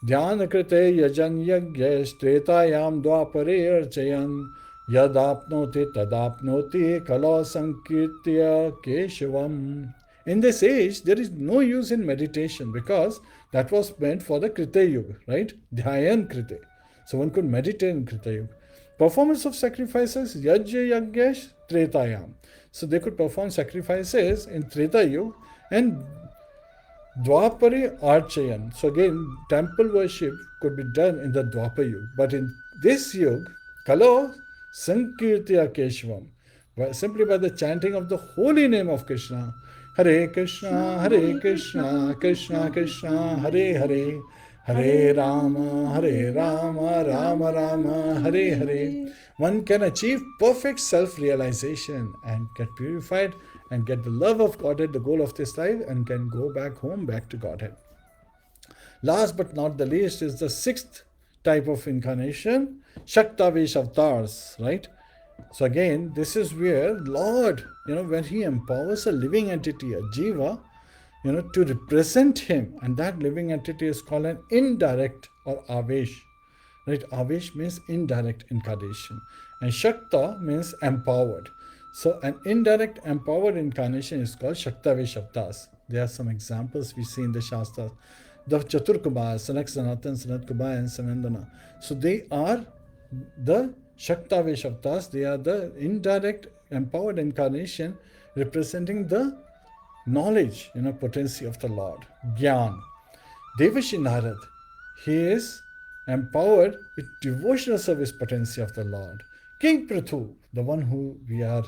Dhyana krite yajan yagyesh tretayam dvapare archayan yadapnoti tadapnoti kala sankirtya keshavam. In this age, there is no use in meditation because that was meant for the Krita Yuga, right? Dhyayan Krite. So one could meditate in Krita Yuga. Performance of sacrifices, yajya yagyesh tretayam. So they could perform sacrifices in Treta Yuga and Dwapari Archayan. So again, temple worship could be done in the Dwapara Yuga. But in this Yuga, Kalo Sankirtya Keshvam, simply by the chanting of the holy name of Krishna. Hare Krishna, Krishna Krishna, Hare Hare, Hare Rama, Rama Rama, Hare Hare. One can achieve perfect self-realization and get purified and get the love of Godhead, the goal of this life, and can go back home, back to Godhead. Last but not the least is the 6th type of incarnation, Shaktavesh avatars, right? So again, this is where Lord, when he empowers a living entity, a Jiva, to represent him. And that living entity is called an indirect or avesh. Right? Avesh means indirect incarnation. And Shakta means empowered. So an indirect empowered incarnation is called Shaktavesh Avtas. There are some examples we see in the Shastras. The Chaturkubas, Sanak Sanatan, Sanat Kuba, and Sanandana. So they are the Shaktavesh Avtas. They are the indirect empowered incarnation representing the knowledge, potency of the Lord. Gyan. Devashi Narad, he is empowered with devotional service potency of the Lord. King Pṛthu, the one who we are,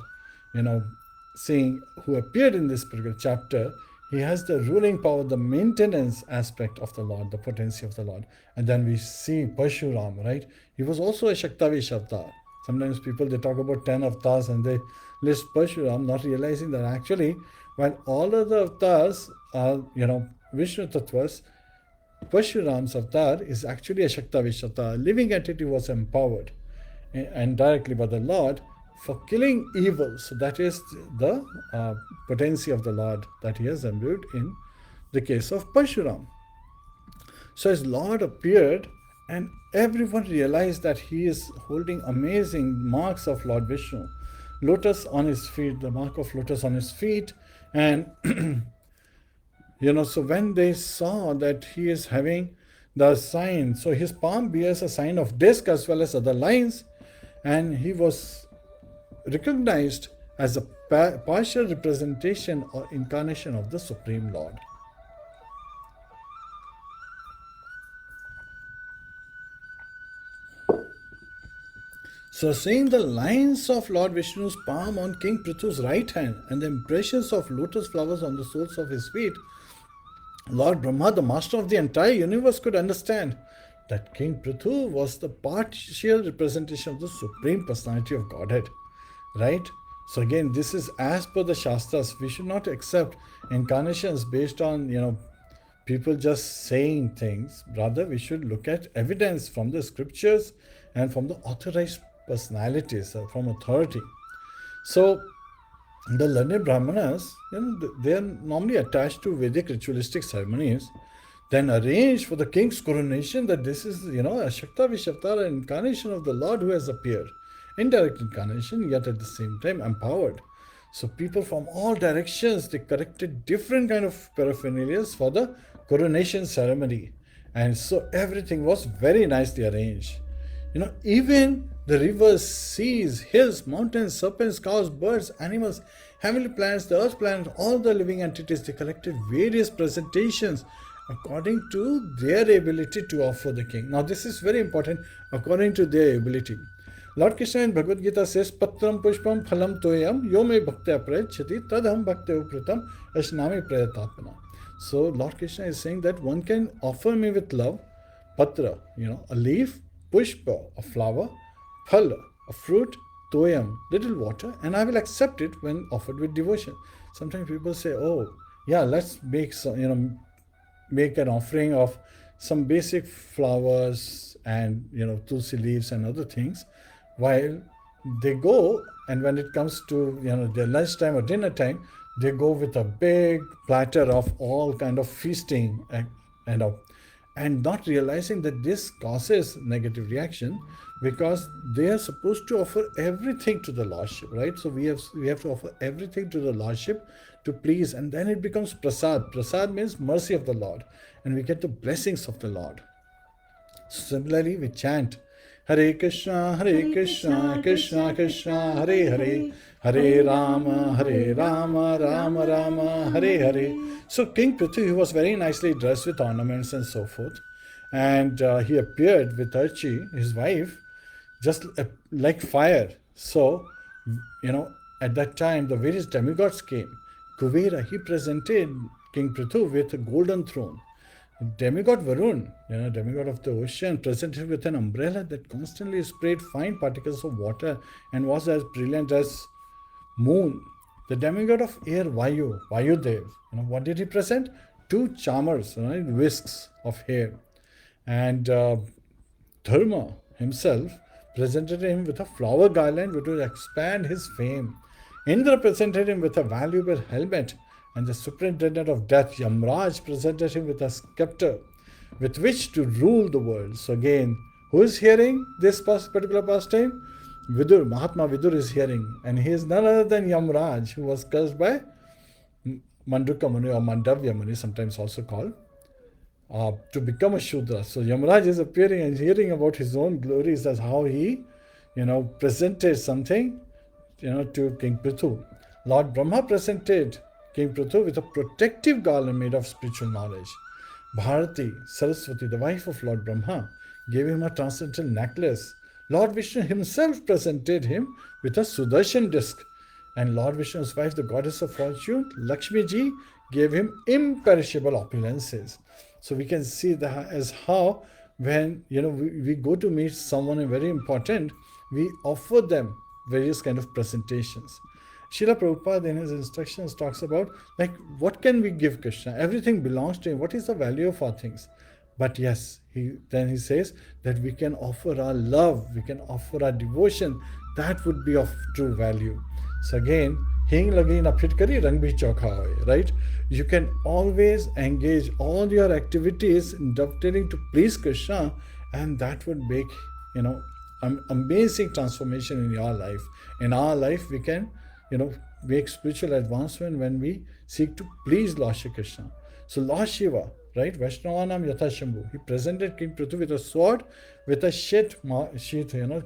seeing, who appeared in this particular chapter, he has the ruling power, the maintenance aspect of the Lord, the potency of the Lord. And then we see Parshuram, right? He was also a Shaktavesh avatar. Sometimes people, they talk about 10 avatars and they list Parshuram, not realizing that actually, while all of the avatars are, Vishnu Tattvas, Parshuram's avatar is actually a Shaktavesh avatar. A living entity was empowered and directly by the Lord for killing evil. So that is the potency of the Lord that he has imbued in the case of Parshuram. So his Lord appeared and everyone realized that he is holding amazing marks of Lord Vishnu. Lotus on his feet, the mark of lotus on his feet. And so when they saw that he is having the sign, so his palm bears a sign of disc as well as other lines, and he was recognized as a partial representation or incarnation of the Supreme Lord. So seeing the lines of Lord Vishnu's palm on King Pṛthu's right hand and the impressions of lotus flowers on the soles of his feet, Lord Brahma, the master of the entire universe, could understand that King Pṛthu was the partial representation of the Supreme Personality of Godhead. Right? So again, this is as per the Shastras. We should not accept incarnations based on, people just saying things. Rather, we should look at evidence from the scriptures and from the authorized personalities, from authority. So the learned Brahmanas, they are normally attached to Vedic ritualistic ceremonies, then arrange for the king's coronation that this is, a Shaktavesh avatar, an incarnation of the Lord who has appeared. Indirect incarnation, yet at the same time empowered. So people from all directions, they collected different kind of paraphernalia for the coronation ceremony. And so everything was very nicely arranged. Even the rivers, seas, hills, mountains, serpents, cows, birds, animals, heavenly planets, the earth planet, all the living entities, they collected various presentations according to their ability to offer the king. Now this is very important, according to their ability. Lord Krishna in Bhagavad Gita says, Patram Pushpam Phalam Toyam Yome Bhaktya Prayachati Tadham Bhaktya Upratam Ashnami Prayatatmana. So Lord Krishna is saying that one can offer me with love, patra, a leaf, pushpa, a flower, phala, a fruit, toyam, little water, and I will accept it when offered with devotion. Sometimes people say, oh, yeah, let's make some, make an offering of some basic flowers and, tulsi leaves and other things, while they go, and when it comes to, their lunchtime or dinner time, they go with a big platter of all kind of feasting and not realizing that this causes negative reaction, because they are supposed to offer everything to the Lordship, right? So we have to offer everything to the Lordship to please, and then it becomes prasad. Prasad means mercy of the Lord, and we get the blessings of the Lord. Similarly, we chant Hare Krishna, Krishna Krishna, Hare Hare, Hare Rama, Rama Rama, Hare Hare. So King Pṛthu, he was very nicely dressed with ornaments and so forth. And he appeared with Archi, his wife, just like fire. So, at that time, the various demigods came. Kuvera, he presented King Pṛthu with a golden throne. Demigod Varun, demigod of the ocean, presented with an umbrella that constantly sprayed fine particles of water and was as brilliant as moon. The demigod of air, Vayu, Vayudev, what did he present? 2 charmers, whisks of hair. And Dharma himself presented him with a flower garland which would expand his fame. Indra presented him with a valuable helmet And the superintendent of death, Yamraj, presented him with a scepter with which to rule the world. So again, who is hearing this particular pastime? Vidur, Mahatma Vidur is hearing, and he is none other than Yamraj, who was cursed by Manduka Muni or Mandavya Muni, sometimes also called, to become a Shudra. So Yamraj is appearing and hearing about his own glories as how he, presented something, to King Pṛthu. Lord Brahma presented King Pṛthu with a protective garland made of spiritual knowledge. Bharati, Saraswati, the wife of Lord Brahma, gave him a transcendental necklace. Lord Vishnu himself presented him with a Sudarshan disc. And Lord Vishnu's wife, the goddess of fortune, Lakshmi ji, gave him imperishable opulences. So we can see that as how when we go to meet someone very important, we offer them various kind of presentations. Srila Prabhupada in his instructions talks about what can we give Krishna? Everything belongs to him. What is the value of our things? But yes, he says that we can offer our love, we can offer our devotion. That would be of true value. So again, hing lagi na phit kari rang bhi chokha hoye, right? You can always engage all your activities in dovetailing to please Krishna, and that would make amazing transformation in your life. In our life, we can make spiritual advancement when we seek to please Lord Shri Krishna. So Lord Shiva, right, Vaishnavanam Yatha Shambhu, he presented King Pṛthu with a sword with a sheath,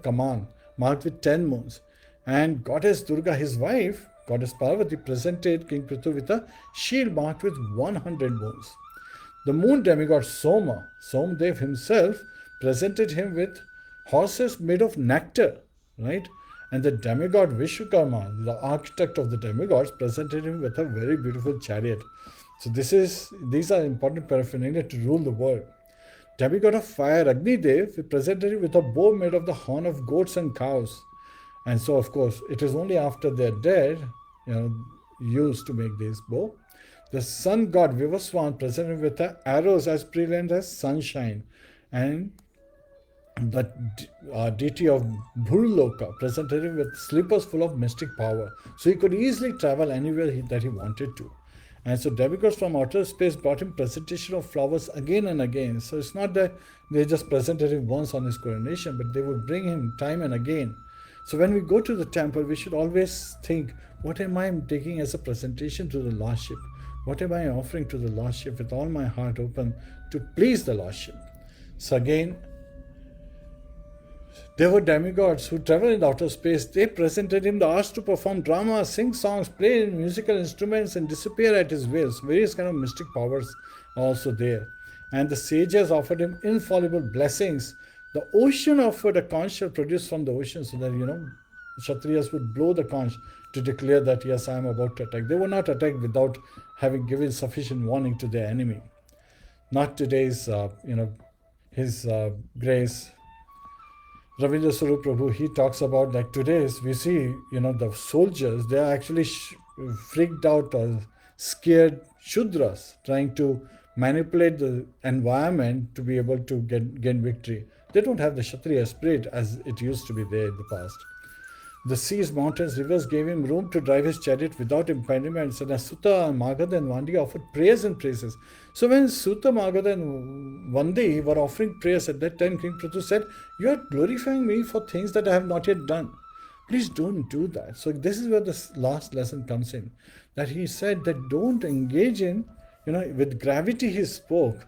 kaman marked with 10 moons. And Goddess Durga, his wife, Goddess Parvati, presented King Pṛthu with a shield marked with 100 moons. The moon demigod Soma, Somdev himself, presented him with horses made of nectar, right? And the demigod Vishwakarma, the architect of the demigods, presented him with a very beautiful chariot. So these are important paraphernalia to rule the world. Demigod of fire Agni Dev presented him with a bow made of the horn of goats and cows. And so, of course, it is only after they're dead, used to make this bow. The sun god Vivaswan presented him with the arrows as brilliant as sunshine. And the deity of Bhurloka presented him with slippers full of mystic power. So he could easily travel anywhere that he wanted to. And so demigods from outer space brought him presentation of flowers again and again. So it's not that they just presented him once on his coronation, but they would bring him time and again. So when we go to the temple, we should always think, what am I taking as a presentation to the Lordship? What am I offering to the Lordship with all my heart open to please the Lordship? So again, there were demigods who traveled in outer space. They presented him the arts to perform drama, sing songs, play musical instruments, and disappear at his will. So various kind of mystic powers are also there. And the sages offered him infallible blessings. The ocean offered a conch shell produced from the ocean so that, Kshatriyas would blow the conch to declare that, yes, I am about to attack. They were not attacked without having given sufficient warning to their enemy. Not today's, His Grace Ravindra Swarup Prabhu, he talks about that today we see, the soldiers, they are actually freaked out or scared Shudras trying to manipulate the environment to be able to gain victory. They don't have the Kshatriya spirit as it used to be there in the past. The seas, mountains, rivers gave him room to drive his chariot without impediments, and as Sutta, Magadha and Vandi offered prayers and praises. So when Sutta, Magadha and Vandi were offering prayers at that time, King Pṛthu said, you are glorifying me for things that I have not yet done. Please don't do that. So this is where the last lesson comes in. That he said that don't engage in, with gravity he spoke,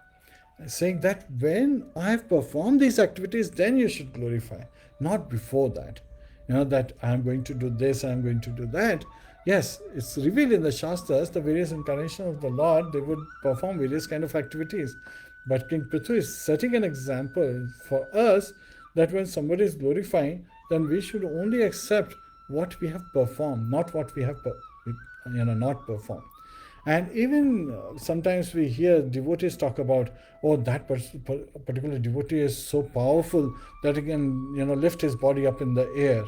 saying that when I have performed these activities, then you should glorify, not before that. That I am going to do this, I am going to do that. Yes, it's revealed in the Shastras, the various incarnations of the Lord, they would perform various kind of activities. But King Pṛthu is setting an example for us that when somebody is glorifying, then we should only accept what we have performed, not what we have not performed. And even sometimes we hear devotees talk about, that particular devotee is so powerful that he can, lift his body up in the air.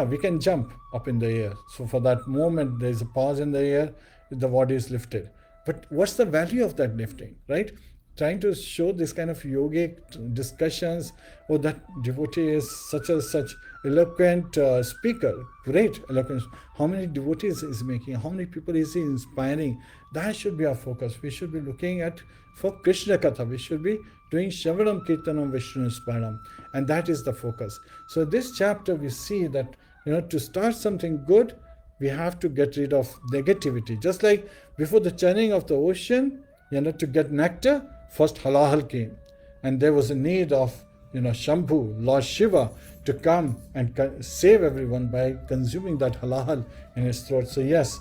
We can jump up in the air. So for that moment, there is a pause in the air, the body is lifted. But what's the value of that lifting, right? trying to show this kind of yogic discussions. Oh, that devotee is such a such eloquent speaker, great eloquence. How many devotees is making? How many people is he inspiring? That should be our focus. We should be looking at for Krishna Katha. We should be doing Shravanam Kirtanam Vishnu Sparanam, and that is the focus. So this chapter we see that to start something good, we have to get rid of negativity. Just like before the churning of the ocean, to get nectar, first halahal came. And there was a need of, Shambhu, Lord Shiva, to come and save everyone by consuming that halahal in his throat. So yes,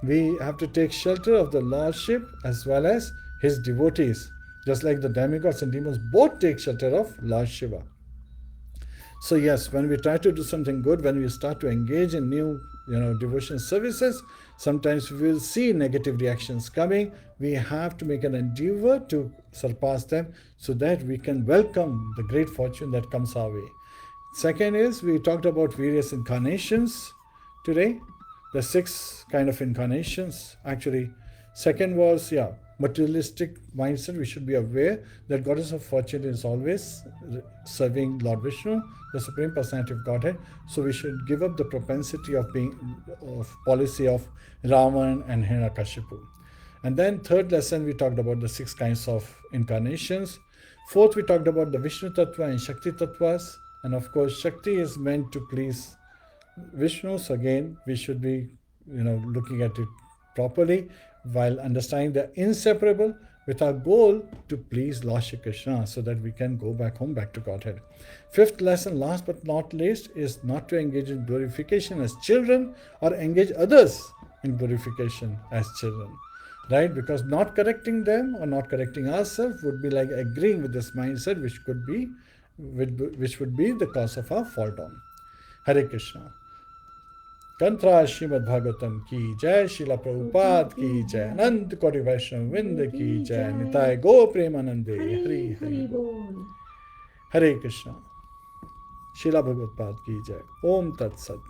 we have to take shelter of the Lordship as well as his devotees. Just like the demigods and demons both take shelter of Lord Shiva. So yes, when we try to do something good, when we start to engage in new, devotional services, sometimes we will see negative reactions coming. We have to make an endeavor to surpass them so that we can welcome the great fortune that comes our way. Second is, we talked about various incarnations today, the 6 kind of incarnations. Actually, second was, materialistic mindset. We should be aware that Goddess of Fortune is always serving Lord Vishnu, the Supreme Personality of Godhead. So we should give up the propensity of policy of Ravan and Hiranyakashipu. And then third lesson, we talked about the 6 kinds of incarnations. Fourth, we talked about the Vishnu Tattva and Shakti Tattvas. And of course, Shakti is meant to please Vishnu. So again, we should be, looking at it properly while understanding they're inseparable, with our goal to please Lord Shri Krishna so that we can go back home, back to Godhead. Fifth lesson, last but not least, is not to engage in glorification as children or engage others in glorification as children. Right? Because not correcting them or not correcting ourselves would be like agreeing with this mindset, which would be the cause of our fall down. Hare Krishna. कंत्रा Shrimad Bhagavatam की जय, शिला प्रभुपाद की जय, अनंत कोटि वैष्णव विंद की जय, निताय गो प्रेमानंदे, हरि हरि बोल। हरे कृष्णा। शिला भगवत्पाद की जय। ओम तत्सत।